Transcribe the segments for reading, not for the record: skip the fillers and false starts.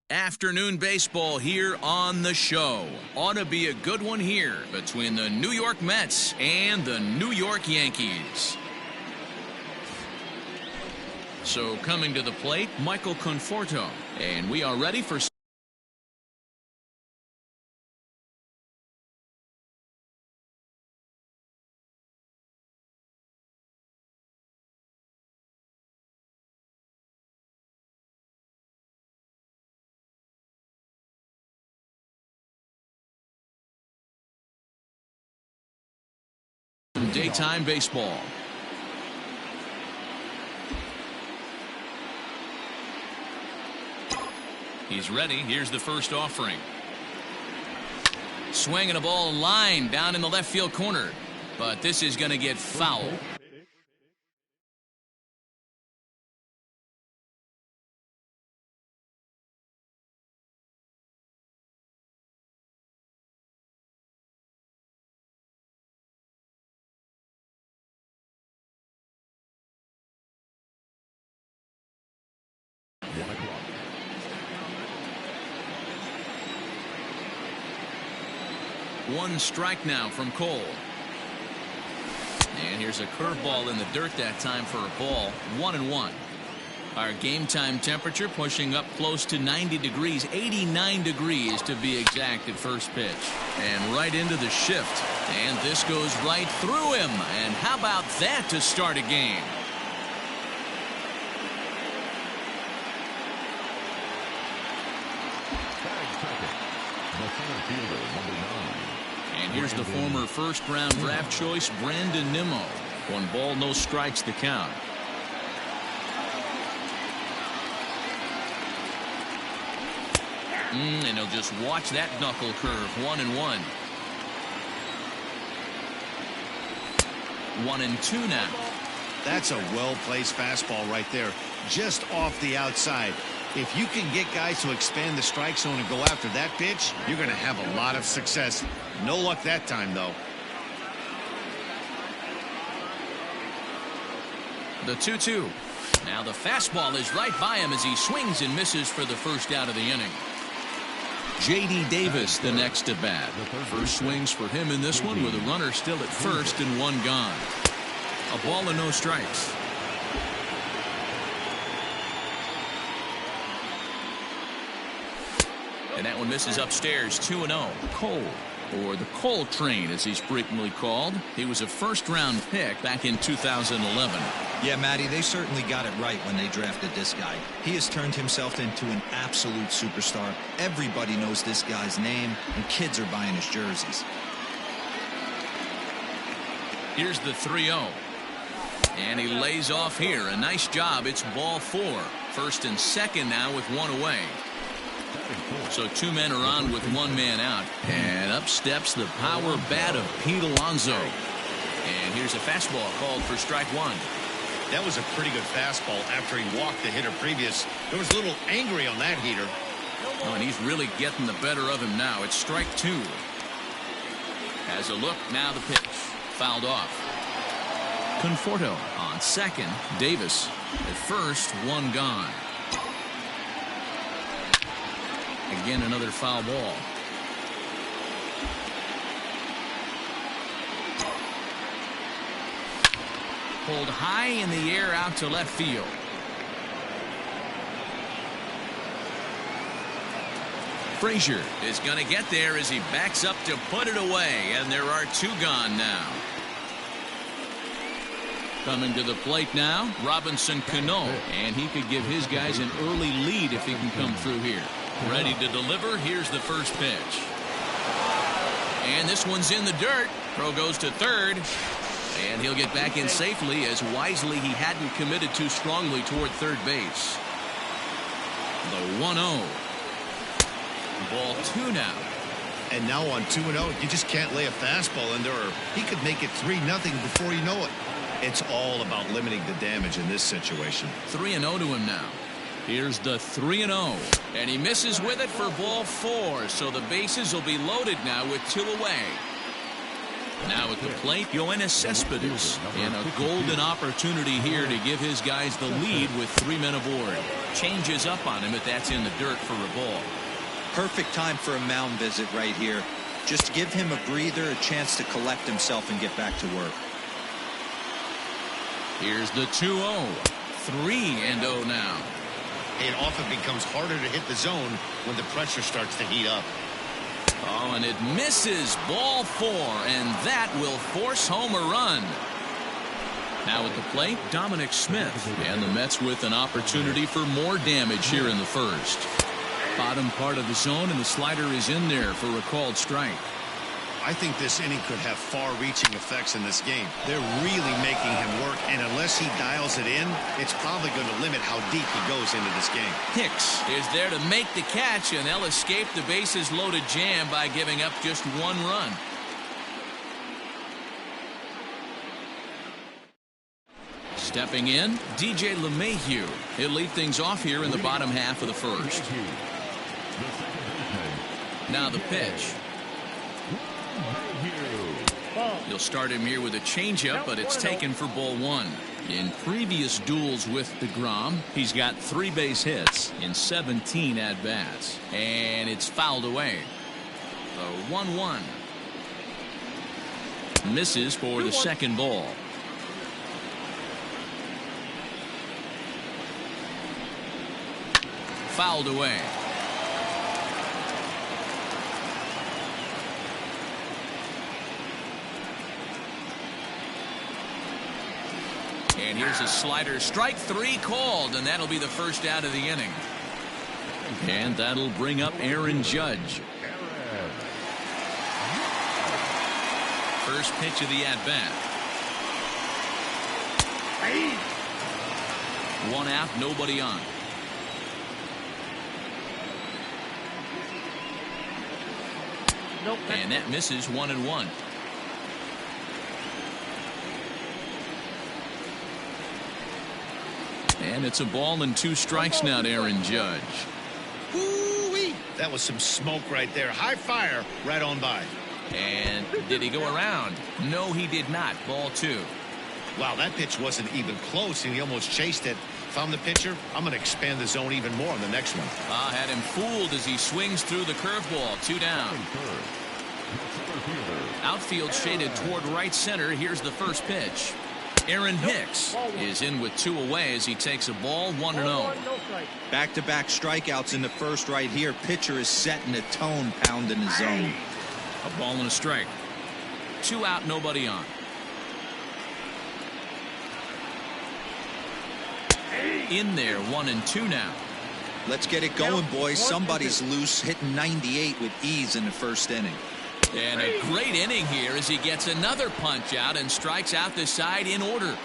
Afternoon baseball here on the show. Ought to be a good one here between the New York Mets and the New York Yankees. So coming to the plate, Michael Conforto. And we are ready for daytime baseball. He's ready. Here's the first offering. Swinging a ball line down in the left field corner. But this is going to get foul. One strike now from Cole. And here's a curveball in the dirt that time for a ball. 1-1. Our game time temperature pushing up close to 90 degrees, 89 degrees to be exact at first pitch. And right into the shift. And this goes right through him. And how about that to start a game? And here's the former first-round draft choice, Brandon Nimmo. 1 ball, no strikes to count. And he'll just watch that knuckle curve. 1-1. 1-2 now. That's a well-placed fastball right there, just off the outside. If you can get guys to expand the strike zone and go after that pitch, you're going to have a lot of success. No luck that time, though. The 2-2. Now the fastball is right by him as he swings and misses for the first out of the inning. J.D. Davis the next at bat. First swings for him in this one with a runner still at first and 1 gone. A ball and no strikes. And that one misses upstairs. 2-0. Cole, or the Cole train as he's frequently called. He was a first-round pick back in 2011. Yeah, Matty, they certainly got it right when they drafted this guy. He has turned himself into an absolute superstar. Everybody knows this guy's name, and kids are buying his jerseys. Here's the 3-0. And he lays off here. A nice job. It's ball 4. First and second now with 1 away. So 2 men are on with 1 man out. And up steps the power bat of Pete Alonso. And here's a fastball called for strike 1. That was a pretty good fastball after he walked the hitter previous. There was a little angry on that heater. Oh, and he's really getting the better of him now. It's strike 2. Has a look. Now the pitch. Fouled off. Conforto on second. Davis at first. 1 gone. Again, another foul ball. Pulled high in the air out to left field. Frazier is going to get there as he backs up to put it away, and there are 2 gone now. Coming to the plate now, Robinson Cano, and he could give his guys an early lead if he can come through here. Ready to deliver. Here's the first pitch. And this one's in the dirt. Throw goes to third. And he'll get back in safely as wisely he hadn't committed too strongly toward third base. The 1-0. Ball 2 now. And now on 2-0, you just can't lay a fastball in there, or he could make it 3-0 before you know it. It's all about limiting the damage in this situation. 3-0 to him now. Here's the 3-0. And he misses with it for ball 4. So the bases will be loaded now with 2 away. Now at the plate, Yoenis Cespedes. And a golden opportunity here to give his guys the lead with 3 men aboard. Changes up on him, but that's in the dirt for a ball. Perfect time for a mound visit right here. Just give him a breather, a chance to collect himself and get back to work. Here's the 2-0. 3-0 now. It often becomes harder to hit the zone when the pressure starts to heat up. Oh, and it misses. Ball 4, and that will force home a run. Now at the plate, Dominic Smith. And the Mets with an opportunity for more damage here in the first. Bottom part of the zone, and the slider is in there for a called strike. I think this inning could have far-reaching effects in this game. They're really making him work, and unless he dials it in, it's probably going to limit how deep he goes into this game. Hicks is there to make the catch, and they'll escape the bases-loaded jam by giving up just 1 run. Stepping in, DJ LeMahieu. He'll lead things off here in the bottom half of the first. Now the pitch. You'll start him here with a changeup, but it's taken for ball 1. In previous duels with DeGrom, he's got 3 base hits in 17 at-bats. And it's fouled away. The 1-1. Misses for the second ball. Fouled away. And here's a slider. Strike 3 called, and that'll be the first out of the inning. And that'll bring up Aaron Judge. First pitch of the at-bat. 1 out, nobody on. And that misses 1-1. And it's a ball and 2 strikes now to Aaron Judge. Woo-wee. That was some smoke right there. High fire right on by. And did he go around? No, he did not. Ball 2. Wow, that pitch wasn't even close, and he almost chased it. If I'm the pitcher, I'm going to expand the zone even more on the next one. Had him fooled as he swings through the curveball. 2 down. Outfield shaded toward right center. Here's the first pitch. Aaron Hicks is in with 2 away as he takes a ball. 1-0. Back-to-back strikeouts in the first right here. Pitcher is setting a tone, pounding the zone. A ball and a strike. 2 out, nobody on. In there, 1-2 now. Let's get it going, boys. Somebody's loose, hitting 98 with ease in the first inning. And a great inning here as he gets another punch out and strikes out the side in order.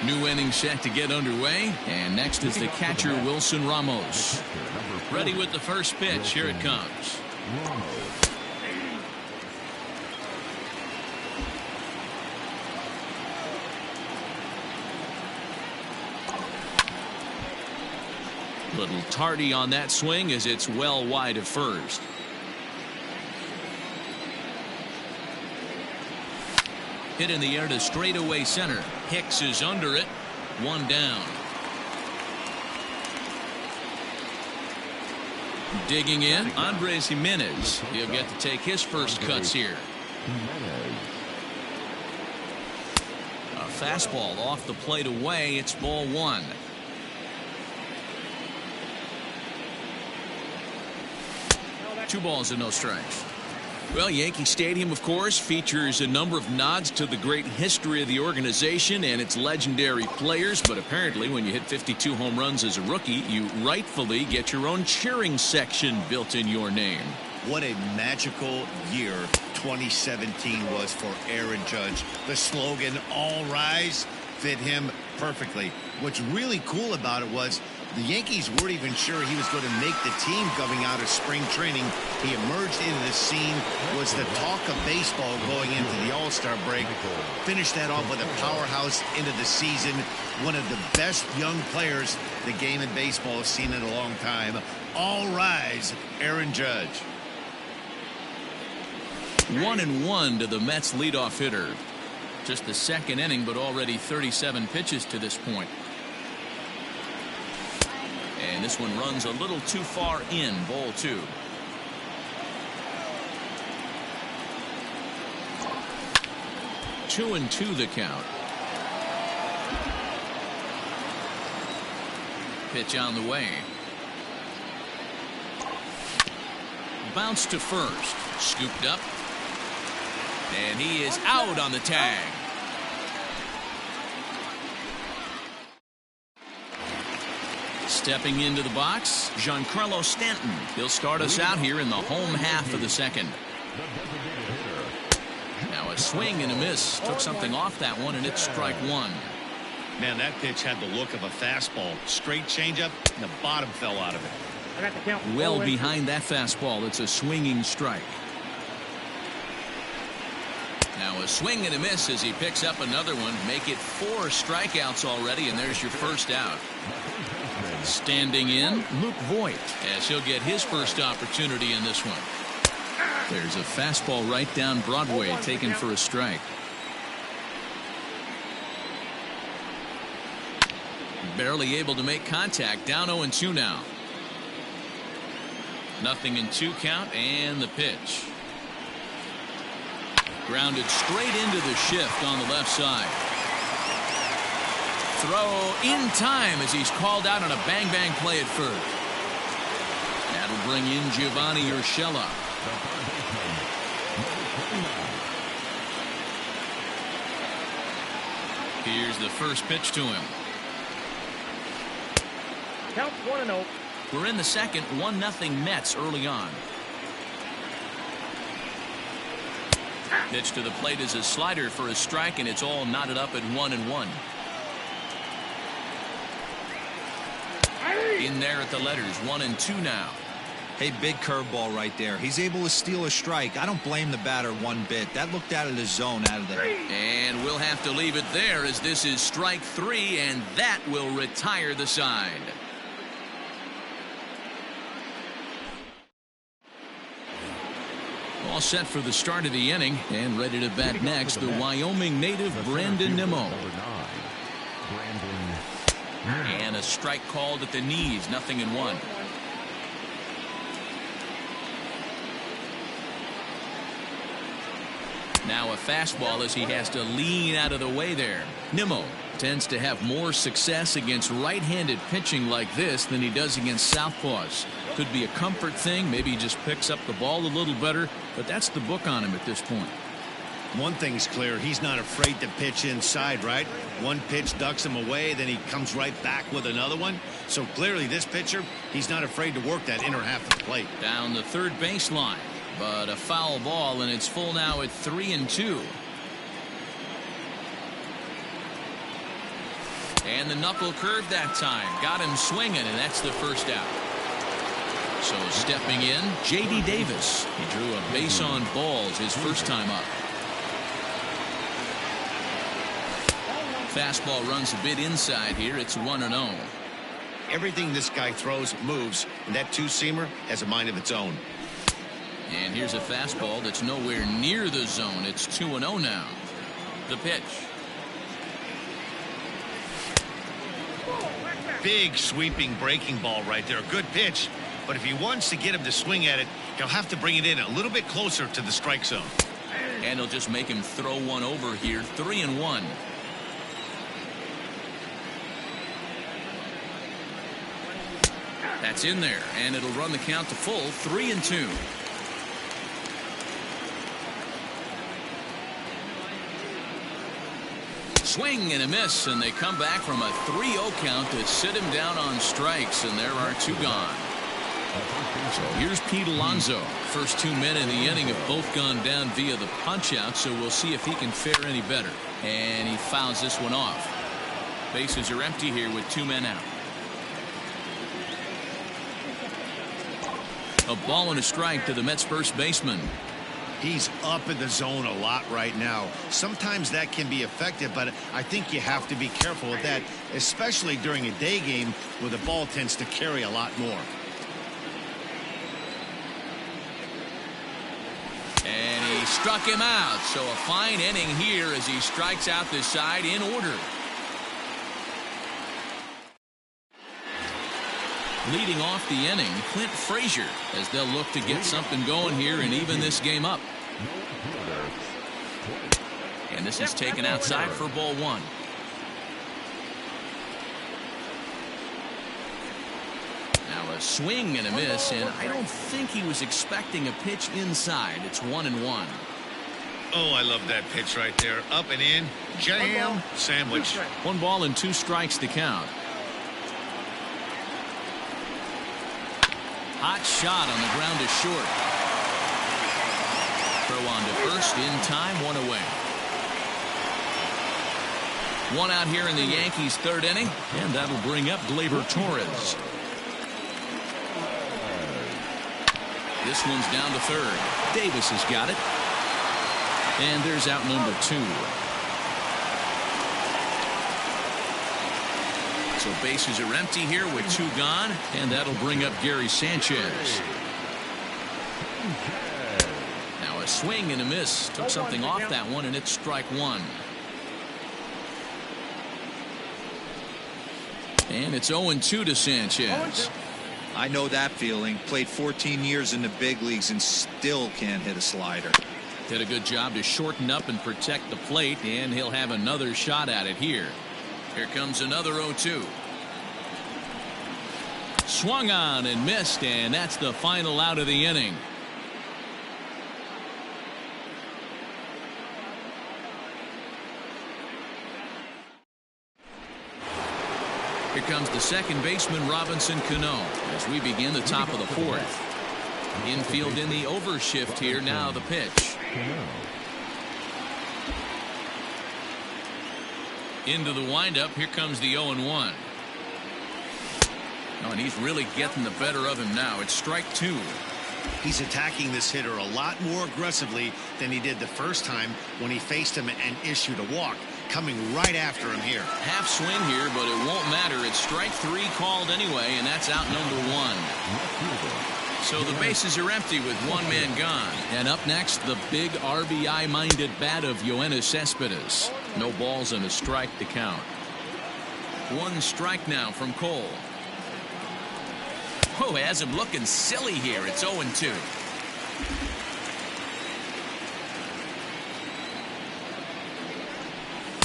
New inning set to get underway. And next is the catcher, Wilson Ramos. Ready with the first pitch. Here it comes. Little tardy on that swing as it's well wide of first. Hit in the air to straightaway center. Hicks is under it. 1 down. Digging in, Andres Jimenez. He'll get to take his first cuts here. A fastball off the plate away. It's ball 1. Two balls and no strikes. Well, Yankee Stadium, of course, features a number of nods to the great history of the organization and its legendary players. But apparently, when you hit 52 home runs as a rookie, you rightfully get your own cheering section built in your name. What a magical year 2017 was for Aaron Judge. The slogan, "All Rise," fit him perfectly. What's really cool about it was the Yankees weren't even sure he was going to make the team coming out of spring training. He emerged into the scene, was the talk of baseball going into the All-Star break. Finished that off with a powerhouse into the season. One of the best young players the game of baseball has seen in a long time. All rise, Aaron Judge. 1-1 to the Mets leadoff hitter. Just the second inning, but already 37 pitches to this point. And this one runs a little too far in. Ball 2. Two and 2 the count. Pitch on the way. Bounce to first. Scooped up. And he is out on the tag. Stepping into the box, Giancarlo Stanton. He'll start us out here in the home half of the second. Now a swing and a miss. Took something off that one, and it's strike 1. Man, that pitch had the look of a fastball. Straight changeup, and the bottom fell out of it. Well behind that fastball. It's a swinging strike. Now a swing and a miss as he picks up another one. Make it 4 strikeouts already, and there's your first out. Standing in, Luke Voigt, as he'll get his first opportunity in this one. There's a fastball right down Broadway, taken for a strike. Barely able to make contact. Down 0-2 now. 0-2 count, and the pitch. Grounded straight into the shift on the left side. Throw in time as he's called out on a bang-bang play at first. That'll bring in Giovanni Urshela. Here's the first pitch to him. Count 1-0. We're in the second. 1-0 Mets early on. Pitch to the plate is a slider for a strike, and it's all knotted up at 1-1. In there at the letters. 1-2 now. Hey, big curveball right there. He's able to steal a strike. I don't blame the batter one bit. That looked out of the zone, out of there. And we'll have to leave it there, as this is strike 3, and that will retire the side. All set for the start of the inning, and ready to bat next, the Wyoming native Brandon Nimmo. And a strike called at the knees. 0-1. Now a fastball as he has to lean out of the way there. Nimmo tends to have more success against right-handed pitching like this than he does against southpaws. Could be a comfort thing. Maybe he just picks up the ball a little better, but that's the book on him at this point. One thing's clear, he's not afraid to pitch inside, right? One pitch ducks him away, then he comes right back with another one. So clearly this pitcher, he's not afraid to work that inner half of the plate. Down the third baseline, but a foul ball, and it's full now at 3-2. And the knuckle curve that time. Got him swinging, and that's the first out. So stepping in, J.D. Davis. He drew a base on balls his first time up. Fastball runs a bit inside here. It's 1-0. Everything this guy throws moves, and that two-seamer has a mind of its own. And here's a fastball that's nowhere near the zone. It's 2-0 now. The pitch. Big sweeping breaking ball right there. A good pitch, but if he wants to get him to swing at it, he'll have to bring it in a little bit closer to the strike zone. And he'll just make him throw one over here. 3-1. That's in there, and it'll run the count to full. 3-2. Swing and a miss, and they come back from a 3-0 count to sit him down on strikes, and there are 2 gone. So here's Pete Alonso. First 2 men in the inning have both gone down via the punch-out, so we'll see if he can fare any better. And he fouls this one off. Bases are empty here with 2 men out. A ball and a strike to the Mets first baseman. He's up in the zone a lot right now. Sometimes that can be effective, but I think you have to be careful with that, especially during a day game where the ball tends to carry a lot more. And he struck him out. So a fine inning here as he strikes out this side in order. Leading off the inning, Clint Frazier, as they'll look to get something going here and even this game up. And this is taken outside for ball one. Now a swing and a miss, and I don't think he was expecting a pitch inside. It's 1-1. Oh, I love that pitch right there. Up and in, jam, sandwich. 1 ball and 2 strikes to count. Hot shot on the ground to short. Throw on to first in time, 1 away. 1 out here in the Yankees' 3rd inning, and that'll bring up Gleyber Torres. This one's down to 3rd. Davis has got it. And there's out number 2. So bases are empty here with 2 gone, and that'll bring up Gary Sanchez. Now a swing and a miss. Took something off that one, and it's strike 1. And it's 0-2 to Sanchez. I know that feeling. Played 14 years in the big leagues and still can't hit a slider. Did a good job to shorten up and protect the plate, and he'll have another shot at it here. Here comes another 0-2. Swung on and missed, and that's the final out of the inning. Here comes the second baseman, Robinson Cano, as we begin the top of the 4th. Infield in the overshift here. Now the pitch. Into the windup. Here comes the 0-1. Oh, and he's really getting the better of him now. It's strike 2. He's attacking this hitter a lot more aggressively than he did the first time when he faced him and issued a walk. Coming right after him here. Half swing here, but it won't matter. It's strike 3 called anyway, and that's out number 1. So the bases are empty with 1 man gone. And up next, the big RBI-minded bat of Yoenis Cespedes. No balls and a strike to count. 1 strike now from Cole. Oh, has him looking silly here. It's 0-2.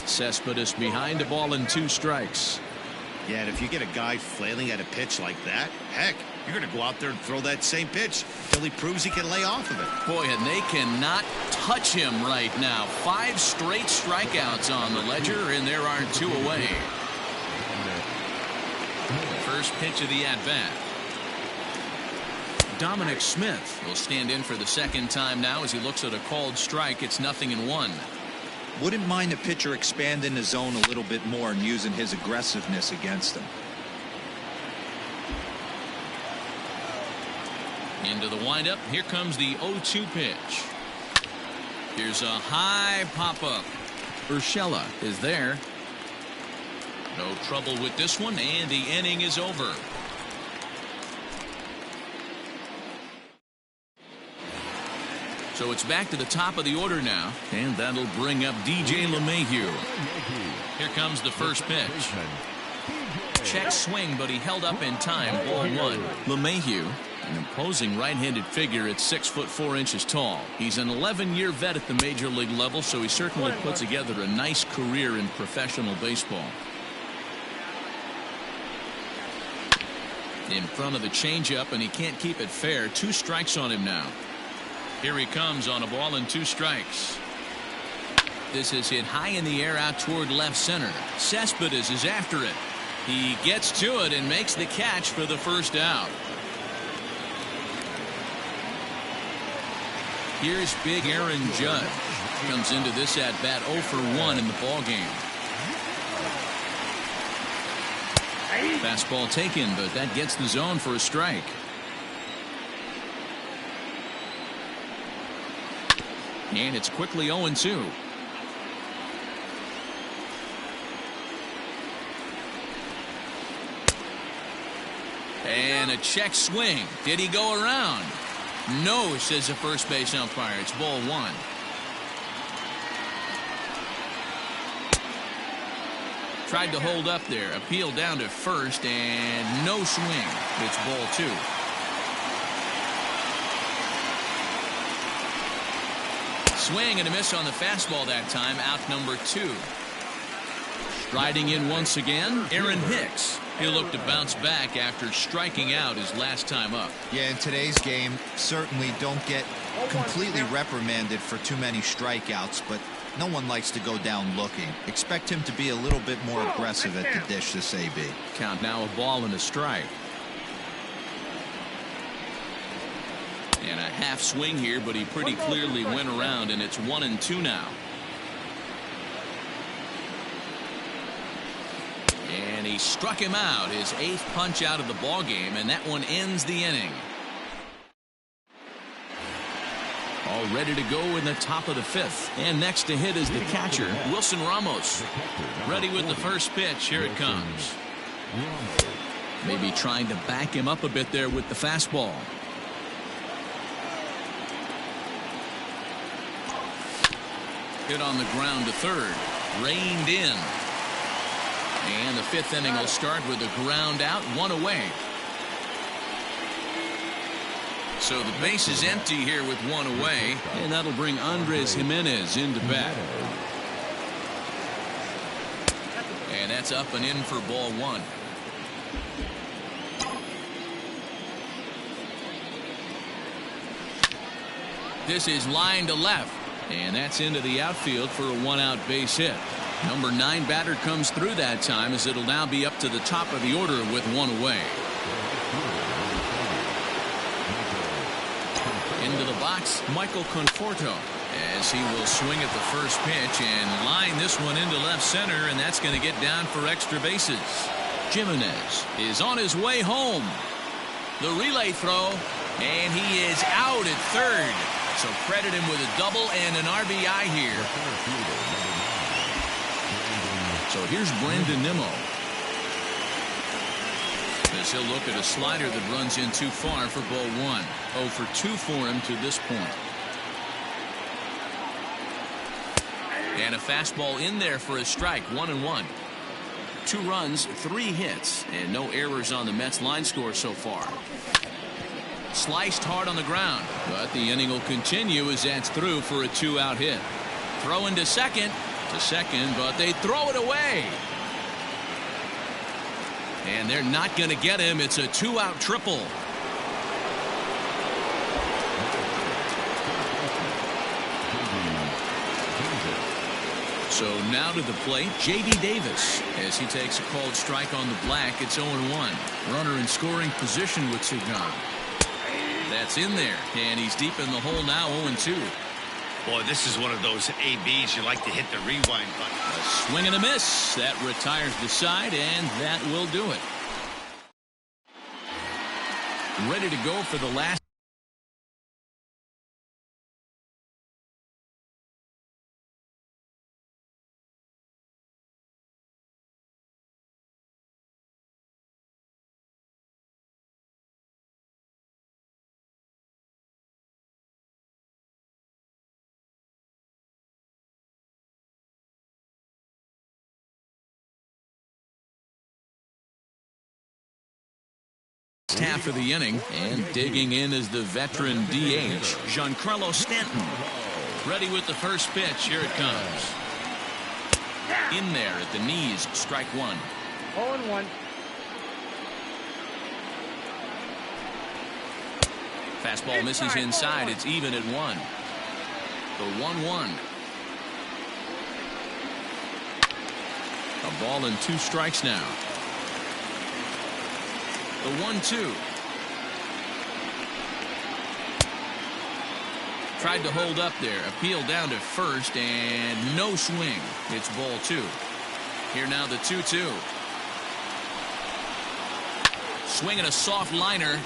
Cespedes behind, a ball and 2 strikes. Yeah, and if you get a guy flailing at a pitch like that, heck, you're going to go out there and throw that same pitch until he proves he can lay off of it. Boy, and they cannot touch him right now. 5 straight strikeouts on the ledger, and there are 2 away. First pitch of the at-bat. Dominic Smith will stand in for the second time now as he looks at a called strike. It's 0-1. Wouldn't mind the pitcher expanding the zone a little bit more and using his aggressiveness against him. Into the windup. Here comes the 0-2 pitch. Here's a high pop-up. Urshela is there. No trouble with this one, and the inning is over. So it's back to the top of the order now, and that'll bring up DJ LeMahieu. Here comes the first pitch. Check swing, but he held up in time. Ball 1. LeMahieu, an imposing right-handed figure at 6'4" tall. He's an 11-year vet at the major league level, so he certainly put together a nice career in professional baseball. In front of the changeup, and he can't keep it fair. 2 strikes on him now. Here he comes on a ball and 2 strikes. This is hit high in the air out toward left center. Cespedes is after it. He gets to it and makes the catch for the first out. Here's big Aaron Judge. Comes into this at bat 0 for 1 in the ball game. Fastball taken, but that gets the zone for a strike. And it's quickly 0-2. And a check swing. Did he go around? No, says the first base umpire. It's ball 1. Tried to hold up there. Appeal down to first, and no swing. It's ball 2. Swing and a miss on the fastball that time. Out number 2. Striding in once again, Aaron Hicks. He'll look to bounce back after striking out his last time up. Yeah, in today's game, certainly don't get completely reprimanded for too many strikeouts, but no one likes to go down looking. Expect him to be a little bit more aggressive at the dish this AB. Count now a ball and a strike. And a half swing here, but he pretty clearly went around, and it's 1-2 now. And he struck him out, his 8th punch out of the ball game, and that one ends the inning. All ready to go in the top of the 5th. And next to hit is the catcher, Wilson Ramos. Ready with the first pitch. Here it comes. Maybe trying to back him up a bit there with the fastball. Hit on the ground to third. Reined in. And the 5th inning will start with a ground out, 1 away. So the base is empty here with 1 away, and that'll bring Andres Jimenez into bat. And that's up and in for ball 1. This is line to left, and that's into the outfield for a 1-out base hit. Number 9 batter comes through that time, as it'll now be up to the top of the order with 1 away. Into the box, Michael Conforto, as he will swing at the first pitch and line this one into left center, and that's going to get down for extra bases. Jimenez is on his way home. The relay throw, and he is out at third. So credit him with a double and an RBI here. So here's Brandon Nimmo. As he'll look at a slider that runs in too far for ball 1. 0 for 2 for him to this point. And a fastball in there for a strike. 1-1. 2 runs, 3 hits, and no errors on the Mets line score so far. Sliced hard on the ground, but the inning will continue as that's through for a 2-out hit. Throw into second, but they throw it away. And they're not going to get him. It's a 2-out triple. So now to the plate, J.D. Davis, as he takes a called strike on the black. It's 0-1. Runner in scoring position with 2 gone. That's in there, and he's deep in the hole now, 0-2. Boy, this is one of those ABs you like to hit the rewind button. A swing and a miss. That retires the side, and that will do it. Ready to go for the last. Half of the inning, and digging in is the veteran DH, Giancarlo Stanton. Ready with the first pitch. Here it comes. In there at the knees, strike 1. 0-1. Fastball misses inside. It's even at 1. The 1-1. A ball and 2 strikes now. The 1-2. Tried to hold up there. Appeal down to first, and no swing. It's ball 2. Here now the 2-2. Swinging a soft liner.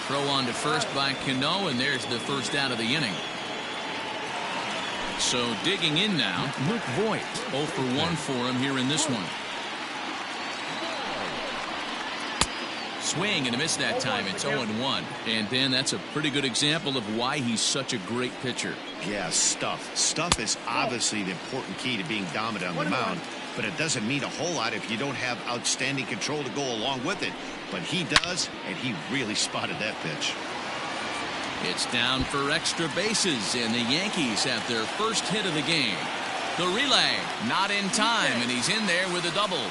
Throw on to first by Cano, and there's the first out of the inning. So digging in now, Luke Voigt. 0 for 1 for him here in this one. Swing and a miss that time. It's 0-1. And Dan, that's a pretty good example of why he's such a great pitcher. Yeah, stuff. Stuff is obviously the important key to being dominant on the mound, but it doesn't mean a whole lot if you don't have outstanding control to go along with it. But he does, and he really spotted that pitch. It's down for extra bases, and the Yankees have their first hit of the game. The relay, not in time, and he's in there with a double.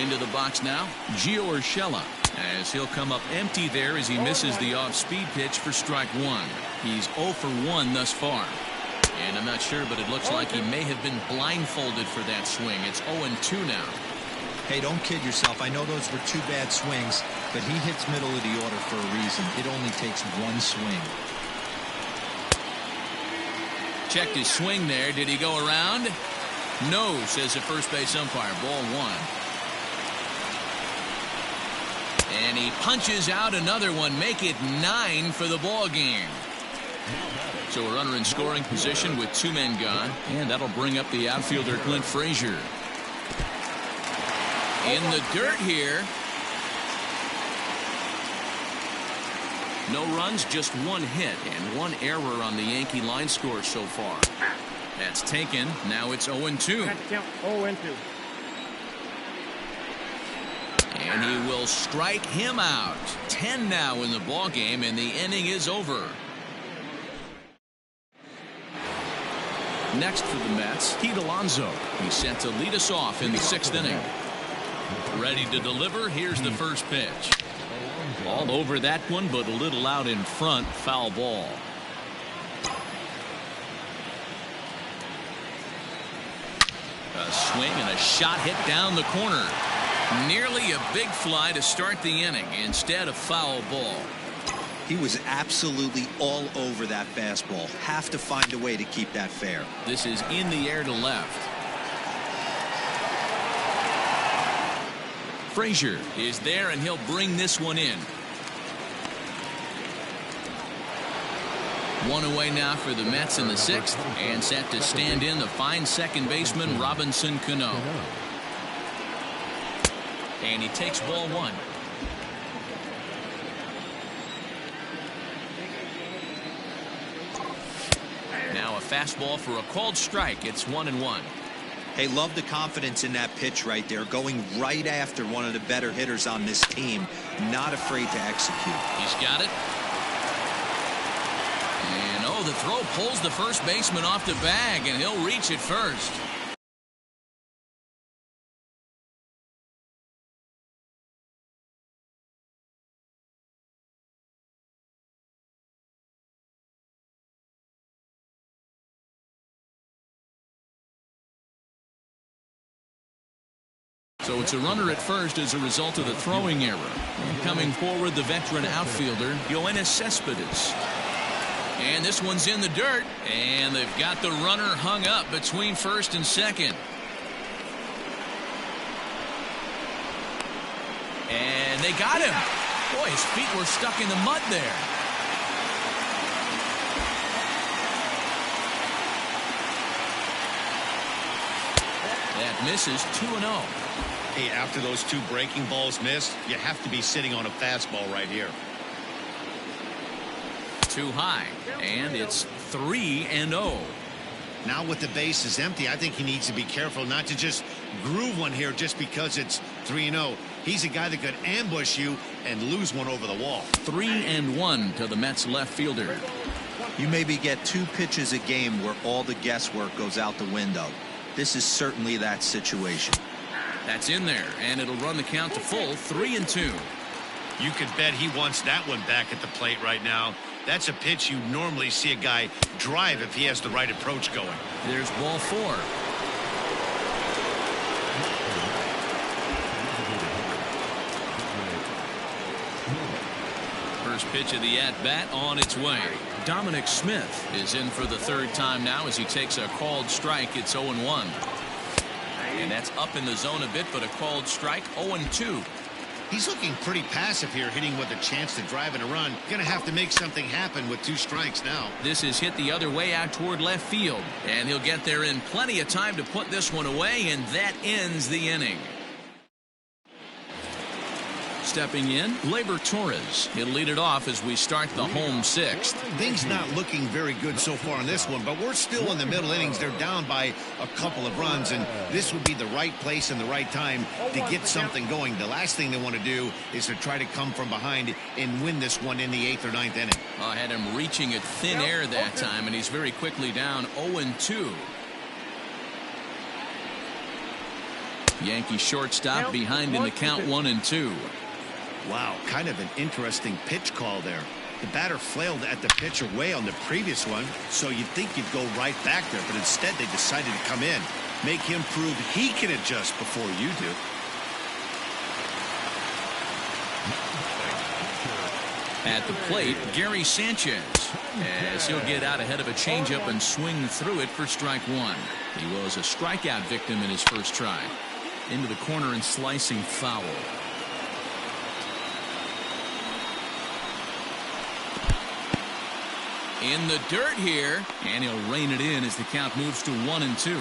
Into the box now, Gio Urshela, as he'll come up empty there as he misses the off-speed pitch for strike one. He's 0 for 1 thus far. And I'm not sure, but it looks like he may have been blindfolded for that swing. It's 0-2 now. Hey, don't kid yourself. I know those were 2 bad swings, but he hits middle of the order for a reason. It only takes 1 swing. Checked his swing there. Did he go around? No, says the first base umpire. Ball 1. And he punches out another one. Make it 9 for the ball game. So a runner in scoring position with 2 men gone. And that'll bring up the outfielder Clint Frazier. In the dirt here. No runs, just 1 hit and 1 error on the Yankee line score so far. That's taken. Now it's 0-2. 0-2. And he will strike him out. 10 now in the ball game, and the inning is over. Next for the Mets, Pete Alonso. He's set to lead us off in the 6th inning. Ready to deliver. Here's the first pitch. All over that one, but a little out in front. Foul ball. A swing and a shot hit down the corner. Nearly a big fly to start the inning. Instead, a foul ball. He was absolutely all over that fastball. Have to find a way to keep that fair. This is in the air to left. Frazier is there, and he'll bring this one in. 1 away now for the Mets in the 6th, and set to stand in the fine second baseman Robinson Cano. And he takes ball 1. Now a fastball for a called strike. It's 1-1. Hey, love the confidence in that pitch right there, going right after one of the better hitters on this team, not afraid to execute. He's got it. And oh, the throw pulls the first baseman off the bag, and he'll reach it first. So it's a runner at first as a result of the throwing error. Coming forward, the veteran outfielder, Yoenis Cespedes. And this one's in the dirt, and they've got the runner hung up between first and second. And they got him. Boy, his feet were stuck in the mud there. That misses. 2-0. Hey, after those 2 breaking balls missed, you have to be sitting on a fastball right here. Too high, and it's 3-0. Now with the bases empty, I think he needs to be careful not to just groove one here just because it's 3-0. He's a guy that could ambush you and lose one over the wall. 3-1 to the Mets left fielder. You maybe get 2 pitches a game where all the guesswork goes out the window. This is certainly that situation. That's in there, and it'll run the count to full. 3-2. You could bet he wants that one back at the plate right now. That's a pitch you normally see a guy drive if he has the right approach going. There's ball 4. First pitch of the at-bat on its way. Dominic Smith is in for the 3rd time now as he takes a called strike. It's 0-1. And that's up in the zone a bit, but a called strike. 0-2. He's looking pretty passive here, hitting with a chance to drive and a run. Gonna have to make something happen with 2 strikes now. This is hit the other way out toward left field, and he'll get there in plenty of time to put this one away, and that ends the inning. Stepping in, Labor Torres. He'll lead it off as we start the home 6th. Things not looking very good so far in this one, but we're still in the middle innings. They're down by a couple of runs, and this would be the right place and the right time to get something going. The last thing they want to do is to try to come from behind and win this one in the 8th or 9th inning. I had him reaching at thin air that time, and he's very quickly down 0-2. Yankee shortstop behind in the count 1-2. Wow, kind of an interesting pitch call there. The batter flailed at the pitch away on the previous one, so you'd think you'd go right back there, but instead they decided to come in, make him prove he can adjust before you do. At the plate, Gary Sanchez, as he'll get out ahead of a changeup and swing through it for strike 1. He was a strikeout victim in his first try. Into the corner and slicing foul. In the dirt here, and he'll rein it in as the count moves to 1-2.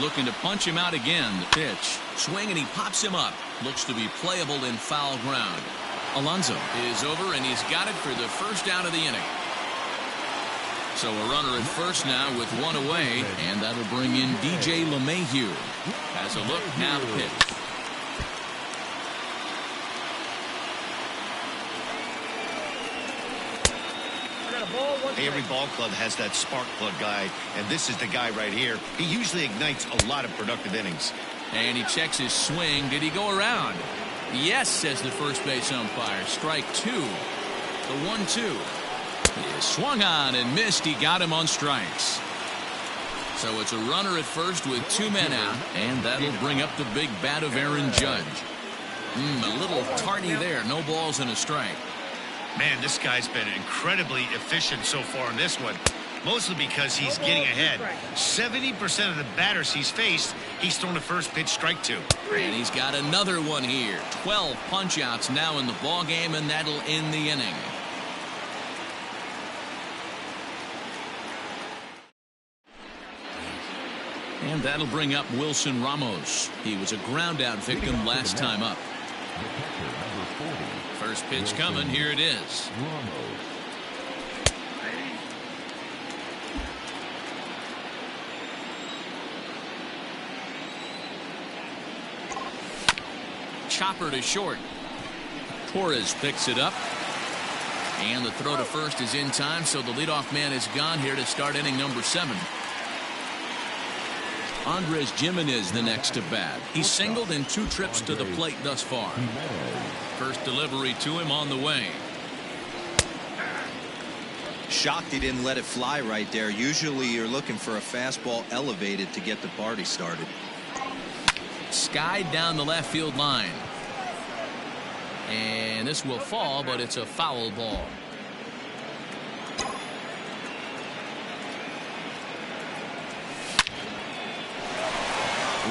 Looking to punch him out again. The pitch. Swing, and he pops him up. Looks to be playable in foul ground. Alonso is over, and he's got it for the first out of the inning. So a runner at first now with 1 away, and that'll bring in DJ LeMahieu. Has a look, now the pitch. Every ball club has that spark plug guy, and this is the guy right here. He usually ignites a lot of productive innings. And he checks his swing. Did he go around? Yes, says the first base umpire. Strike 2. The 1-2. He swung on and missed. He got him on strikes. So it's a runner at first with 2 men out, and that'll bring up the big bat of Aaron Judge. A little tardy there. No balls and a strike. Man, this guy's been incredibly efficient so far in this one, mostly because he's getting ahead. 70% of the batters he's faced, he's thrown a first pitch strike 2. And he's got another one here. 12 punch-outs now in the ball game, and that'll end the inning. And that'll bring up Wilson Ramos. He was a ground-out victim last time up. First pitch coming. Here it is. Chopper to short. Torres picks it up. And the throw to first is in time, so the leadoff man is gone here to start inning number 7. Andres Gimenez the next to bat. He's singled in 2 trips to the plate thus far. First delivery to him on the way. Shocked he didn't let it fly right there. Usually you're looking for a fastball elevated to get the party started. Skied down the left field line. And this will fall, but it's a foul ball.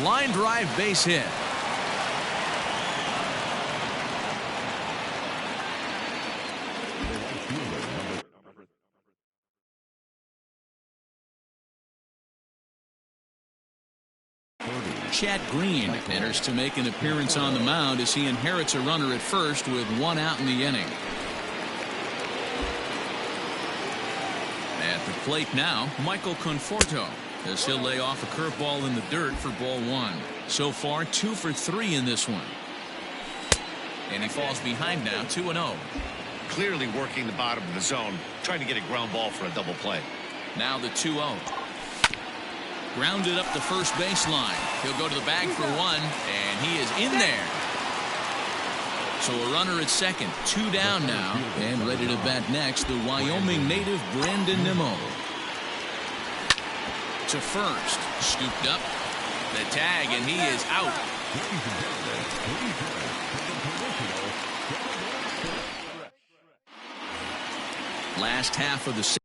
Line drive base hit. Chad Green enters to make an appearance on the mound as he inherits a runner at first with 1 out in the inning. At the plate now, Michael Conforto, as he'll lay off a curveball in the dirt for ball 1. So far 2 for 3 in this one. And he falls behind now, 2-0. Clearly working the bottom of the zone, trying to get a ground ball for a double play. Now the 2-0. Grounded up the first baseline. He'll go to the bag for 1, and he is in there. So a runner at second, 2 down now, and ready to bat next, the Wyoming native Brandon Nimmo. To first, scooped up, the tag, and he is out. Last half of the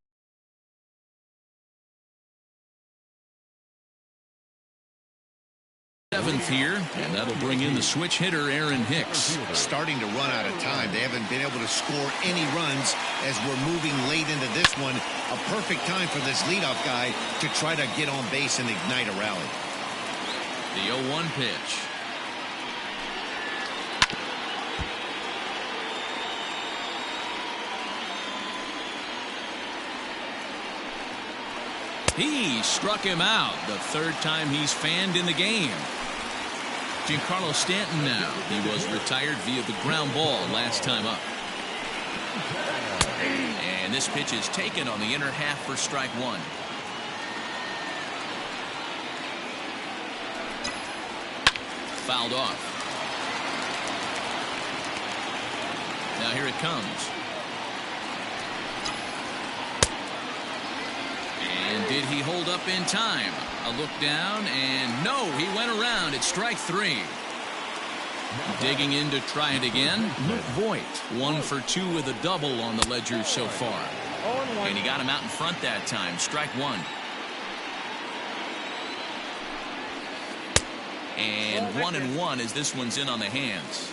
7th here, and that'll bring in the switch hitter, Aaron Hicks. Starting to run out of time. They haven't been able to score any runs as we're moving late into this one. A perfect time for this leadoff guy to try to get on base and ignite a rally. The 0-1 pitch. He struck him out, the 3rd time he's fanned in the game. Giancarlo Stanton now. He was retired via the ground ball last time up. And this pitch is taken on the inner half for strike 1. Fouled off. Now here it comes. And did he hold up in time? A look down, and no, he went around. It's strike 3. Digging in to try it again, Luke Voigt. 1 for 2 with a double on the ledger so far. And he got him out in front that time. Strike 1. And 1-1 as this one's in on the hands.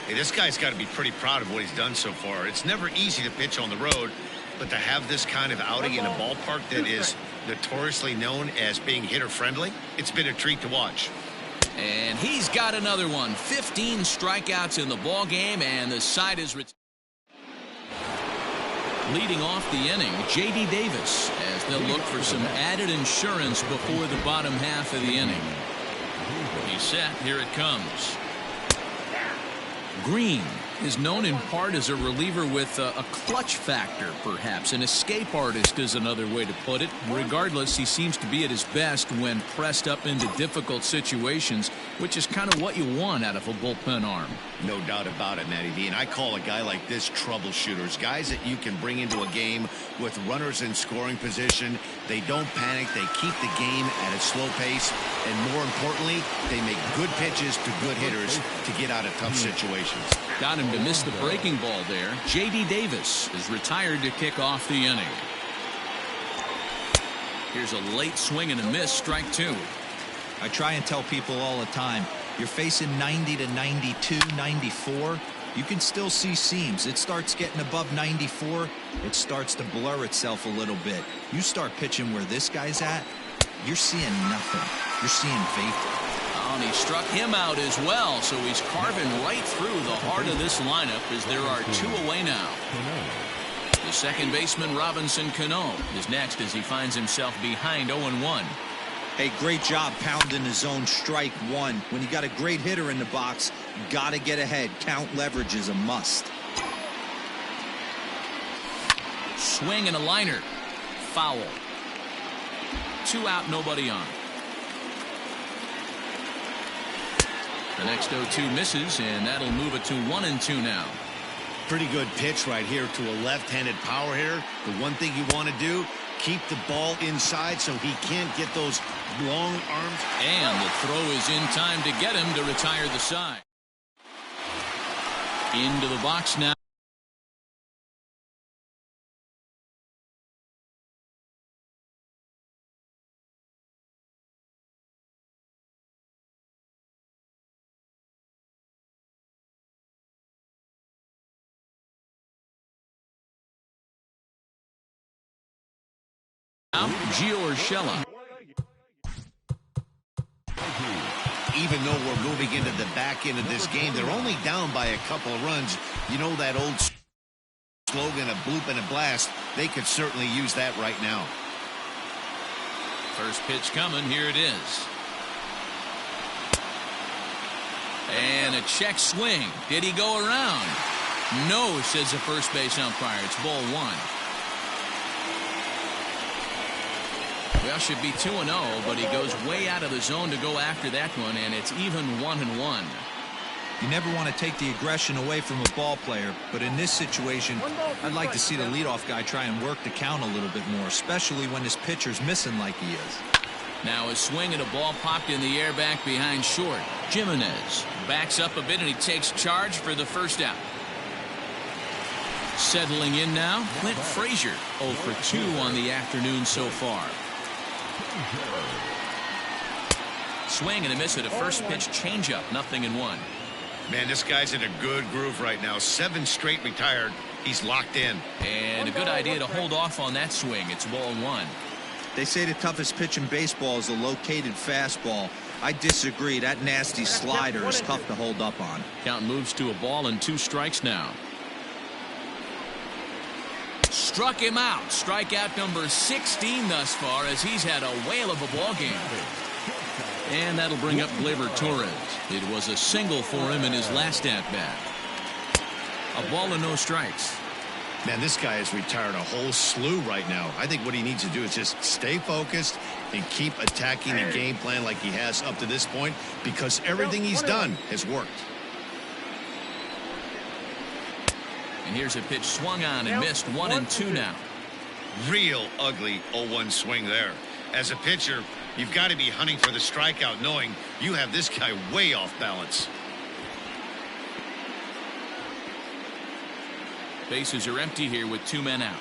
Hey, this guy's got to be pretty proud of what he's done so far. It's never easy to pitch on the road, but to have this kind of outing in a ballpark that is notoriously known as being hitter-friendly, it's been a treat to watch. And he's got another one. 15 strikeouts in the ball game, and the side is leading off the inning, J.D. Davis, as they'll look for some added insurance before the bottom half of the inning. He's set. Here it comes. Green is known in part as a reliever with a clutch factor, perhaps. An escape artist is another way to put it. Regardless, he seems to be at his best when pressed up into difficult situations, which is kind of what you want out of a bullpen arm. No doubt about it, Matty D. And I call a guy like this troubleshooters. Guys that you can bring into a game with runners in scoring position. They don't panic. They keep the game at a slow pace. And more importantly, they make good pitches to good hitters to get out of tough situations. Got him to miss the breaking ball there. J.D. Davis is retired to kick off the inning. Here's a late swing and a miss. Strike 2. I try and tell people all the time, you're facing 90 to 92, 94. You can still see seams. It starts getting above 94. It starts to blur itself a little bit. You start pitching where this guy's at, you're seeing nothing. You're seeing vapor. And he struck him out as well, so he's carving right through the heart of this lineup as there are 2 away now. The second baseman, Robinson Cano, is next as he finds himself behind 0-1. Hey, great job pounding his own strike 1. When you got a great hitter in the box, you got to get ahead. Count leverage is a must. Swing and a liner. Foul. 2 out, nobody on. The next 0-2 misses, and that'll move it to 1-2 now. Pretty good pitch right here to a left-handed power hitter. The one thing you want to do, keep the ball inside so he can't get those long arms. And the throw is in time to get him to retire the side. Into the box now. Gio Urshela. Even though we're moving into the back end of this game, they're only down by a couple of runs. You know that old slogan, a bloop and a blast. They could certainly use that right now. First pitch coming. Here it is. And a check swing. Did he go around? No, says the first base umpire. It's ball 1. Well, should be 2-0, but he goes way out of the zone to go after that one, and it's even 1-1. You never want to take the aggression away from a ball player, but in this situation, I'd like to see the leadoff guy try and work the count a little bit more, especially when his pitcher's missing like he is. Now a swing and a ball popped in the air back behind short. Jimenez backs up a bit, and he takes charge for the first out. Settling in now, Clint Frazier, 0 for 2 on the afternoon so far. Swing and a miss at a first pitch changeup. 0-1. Man, this guy's in a good groove right now. 7 straight retired. He's locked in. And a good idea to hold off on that swing. It's ball 1. They say the toughest pitch in baseball is a located fastball. I disagree. That nasty slider is tough to hold up on. Count moves to a ball and 2 strikes now. Struck him out. Strikeout number 16 thus far, as he's had a whale of a ball game. And that'll bring up Gleyber Torres. It was a single for him in his last at-bat. A ball and no strikes. Man, this guy has retired a whole slew right now. I think what he needs to do is just stay focused and keep attacking the game plan like he has up to this point, because everything he's done has worked. And here's a pitch swung on and missed. 1-2 now. Real ugly 0-1 swing there. As a pitcher, you've got to be hunting for the strikeout, knowing you have this guy way off balance. Bases are empty here with 2 men out.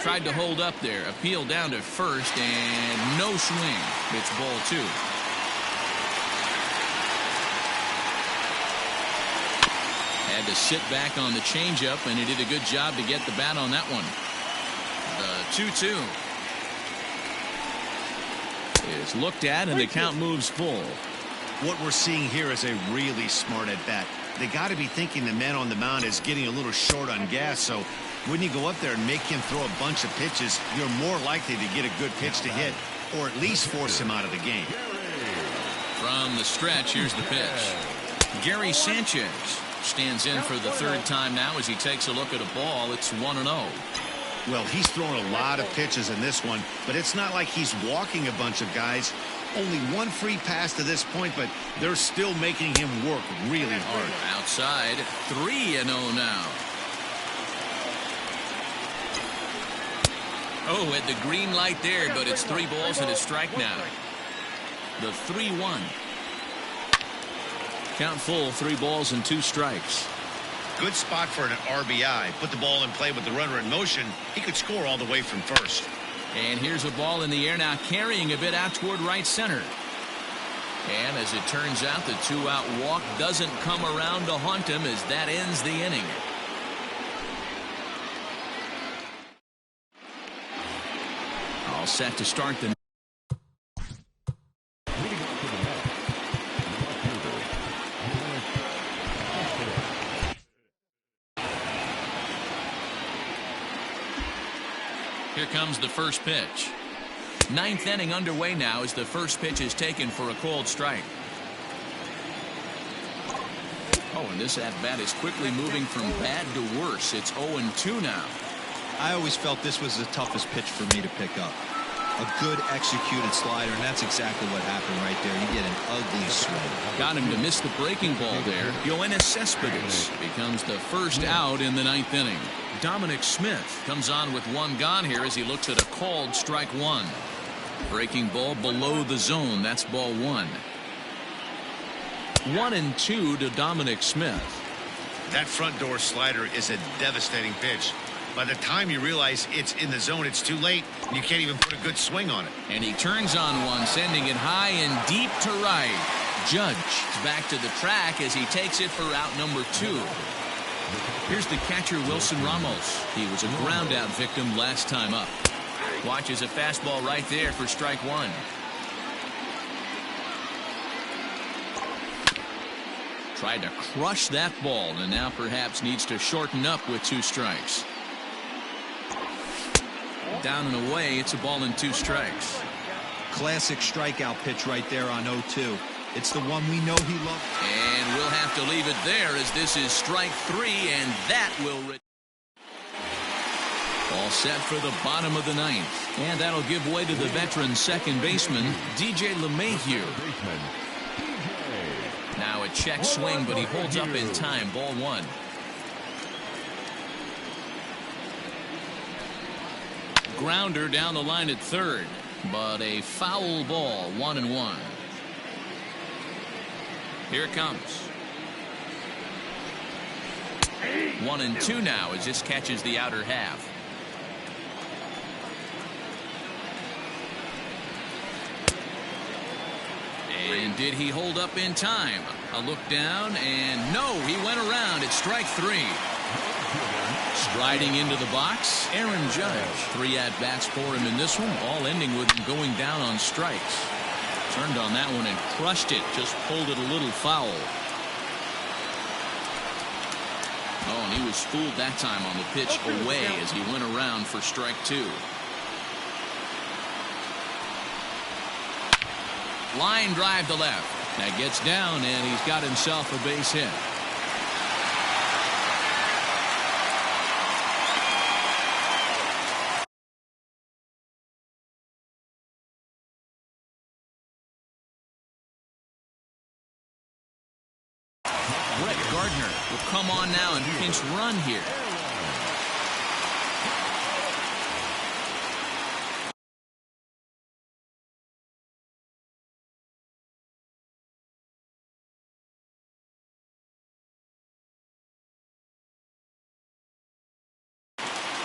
Tried to hold up there. Appeal down to first, and no swing. It's ball 2. Had to sit back on the changeup, and he did a good job to get the bat on that one. The 2-2 is looked at, and the count moves full. What we're seeing here is a really smart at bat. They got to be thinking the man on the mound is getting a little short on gas, so when you go up there and make him throw a bunch of pitches, you're more likely to get a good pitch to hit, or at least force him out of the game. From the stretch, here's the pitch. Gary Sanchez stands in for the 3rd time now as he takes a look at a ball. It's 1-0. Well, he's thrown a lot of pitches in this one, but it's not like he's walking a bunch of guys. Only 1 free pass to this point, but they're still making him work really hard. Outside, 3-0 now. Oh, at the green light there, but it's 3 balls and a strike now. The 3-1. Count full, 3 balls and 2 strikes. Good spot for an RBI. Put the ball in play with the runner in motion. He could score all the way from first. And here's a ball in the air now, carrying a bit out toward right center. And as it turns out, the 2-out walk doesn't come around to haunt him, as that ends the inning. All set to start the Here comes the first pitch. 9th inning underway now as the first pitch is taken for a called strike. Oh, and this at-bat is quickly moving from bad to worse. It's 0-2 now. I always felt this was the toughest pitch for me to pick up. A good executed slider, and that's exactly what happened right there. You get an ugly swing. Got him to miss the breaking ball there. Yoenis Cespedes becomes the first out in the 9th inning. Dominic Smith comes on with 1 gone here as he looks at a called strike 1. Breaking ball below the zone. That's ball 1. 1-2 to Dominic Smith. That front door slider is a devastating pitch. By the time you realize it's in the zone, it's too late. You can't even put a good swing on it. And he turns on one, sending it high and deep to right. Judge is back to the track as he takes it for out number 2. Here's the catcher, Wilson Ramos. He was a ground out victim last time up. Watches a fastball right there for strike 1. Tried to crush that ball, and now perhaps needs to shorten up with 2 strikes. Down and away, it's a ball and 2 strikes. Classic strikeout pitch right there on 0-2. It's the one we know he loves. And we'll have to leave it there, as this is strike 3, and that will... All set for the bottom of the 9th. And that'll give way to the veteran second baseman, DJ LeMahieu. Now a check swing, but he holds up in time. Ball 1. Grounder down the line at third, but a foul ball. 1-1. Here it comes. 1-2 now as this catches the outer half. And did he hold up in time? A look down, and no, he went around. It's strike 3. Striding into the box, Aaron Judge. 3 at-bats for him in this one, all ending with him going down on strikes. Turned on that one and crushed it, just pulled it a little foul. Oh, and he was fooled that time on the pitch away as he went around for strike 2. Line drive to left. That gets down, and he's got himself a base hit. Brett Gardner will come on now and pinch run here.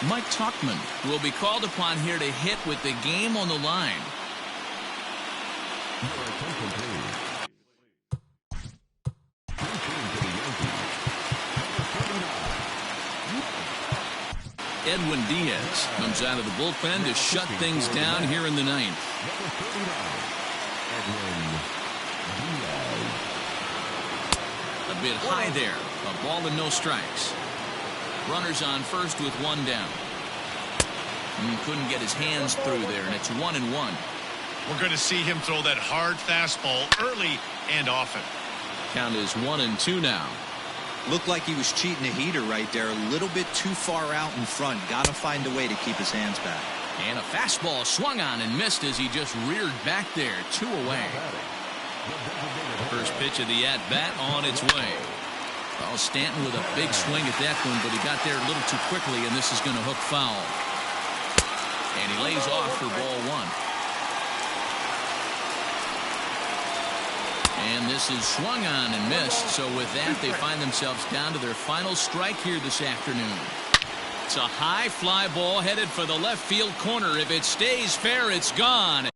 Mike Tuchman will be called upon here to hit with the game on the line. Edwin Diaz comes out of the bullpen to shut things down here in the 9th. A bit high there. A ball and no strikes. Runners on first with 1 down. Couldn't get his hands through there, and it's 1-1. We're going to see him throw that hard fastball early and often. Count is 1-2 now. Looked like he was cheating a heater right there. A little bit too far out in front. Got to find a way to keep his hands back. And a fastball swung on and missed as he just reared back there. 2 away. First pitch of the at-bat on its way. Well, Stanton with a big swing at that one, but he got there a little too quickly, and this is going to hook foul. And he lays off for ball 1. And this is swung on and missed. So with that, they find themselves down to their final strike here this afternoon. It's a high fly ball headed for the left field corner. If it stays fair, it's gone.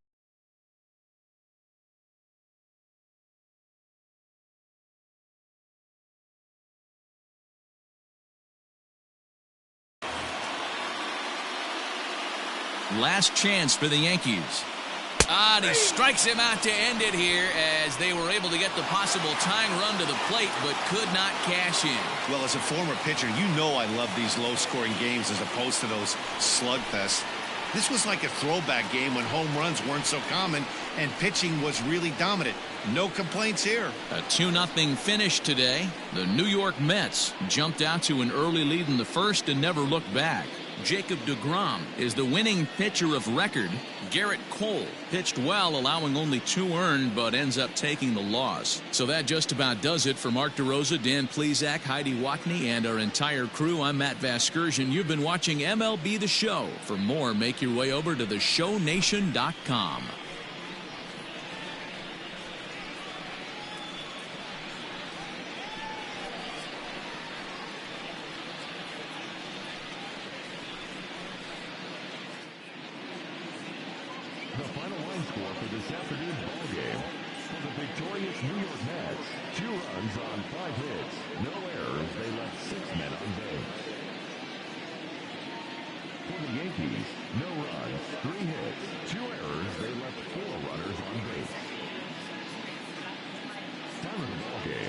Last chance for the Yankees. And he strikes him out to end it here as they were able to get the possible tying run to the plate but could not cash in. Well, as a former pitcher, you know I love these low-scoring games as opposed to those slugfests. This was like a throwback game when home runs weren't so common and pitching was really dominant. No complaints here. A 2-0 finish today. The New York Mets jumped out to an early lead in the first and never looked back. Jacob deGrom is the winning pitcher of record. Garrett Cole pitched well, allowing only 2 earned, but ends up taking the loss. So that just about does it for Mark DeRosa, Dan Plesac, Heidi Watney, and our entire crew. I'm Matt Vasgersian. You've been watching MLB The Show. For more, make your way over to theshownation.com. The final line score for this afternoon's ball game. For the victorious New York Mets, 2 runs on 5 hits, no errors. They left 6 men on base. For the Yankees, no runs, 3 hits, 2 errors. They left 4 runners on base. Time of the ball game.